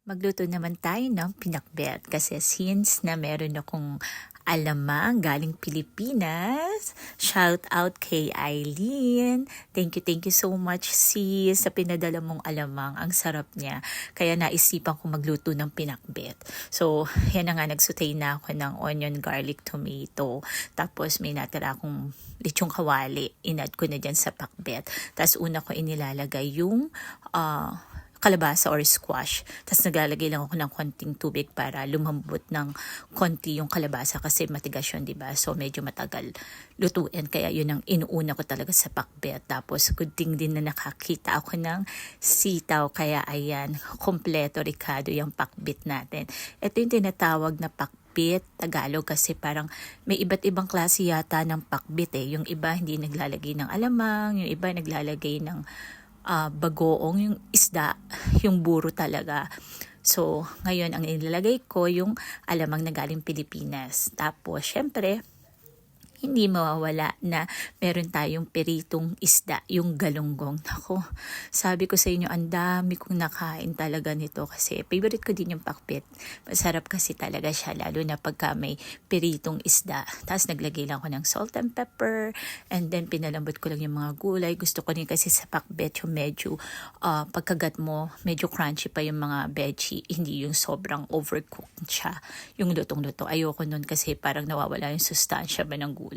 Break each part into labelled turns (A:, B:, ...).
A: Magluto naman tayo ng pinakbet kasi since na meron akong alamang galing Pilipinas. Shout out kay Eileen. Thank you so much sis sa pinadala mong alamang. Ang sarap niya. Kaya naisipan ko magluto ng pinakbet. So, yan na nga, nagsutay na ako ng onion, garlic, tomato. Tapos may natira akong lechong kawali. Inad ko na dyan sa pakbet. Tapos una ko inilalagay yung kalabasa or squash. Tapos naglalagay lang ako ng konting tubig para lumambot ng konti yung kalabasa kasi matigas yun, diba? So medyo matagal lutuin. Kaya yun ang inuuna ko talaga sa pakbet. Tapos good thing din na nakakita ako ng sitaw. Kaya ayan, kompleto Ricardo yung pakbet natin. Ito yung tinatawag na pakbet Tagalog kasi parang may iba't ibang klase yata ng pakbet eh. Yung iba hindi naglalagay ng alamang, yung iba naglalagay ng bagoong, yung isda, yung buro talaga. So, ngayon ang nilalagay ko yung alamang na galing Pilipinas. Tapos, syempre, hindi mawawala na meron tayong peritong isda, yung galunggong. Ako, sabi ko sa inyo, ang dami kong nakain talaga nito kasi favorite ko din yung pakbet. Masarap kasi talaga siya, lalo na pagka may peritong isda. Tapos naglagay lang ako ng salt and pepper and then pinalambot ko lang yung mga gulay. Gusto ko din kasi sa pakbet yung medyo pagkagat mo, medyo crunchy pa yung mga veggie, hindi yung sobrang overcooked siya, yung lutong-luto. Ayoko nun kasi parang nawawala yung sustansya ba ng gulay.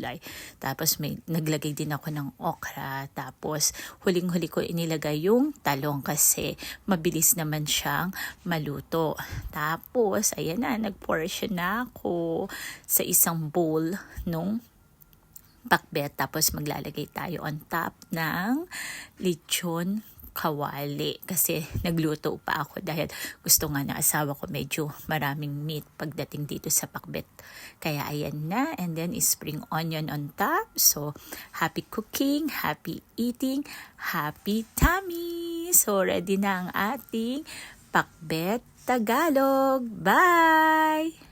A: Tapos may naglagay din ako ng okra. Tapos huling-huli ko inilagay yung talong kasi mabilis naman siyang maluto. Tapos ayan na, nag-portion na ako sa isang bowl nung pakbet. Tapos maglalagay tayo on top ng lechon kawali kasi nagluto pa ako dahil gusto nga ng asawa ko medyo maraming meat pagdating dito sa pakbet. Kaya ayan na, and then spring onion on top. So happy cooking, happy eating, happy tummy. So ready na ang ating pakbet Tagalog. Bye!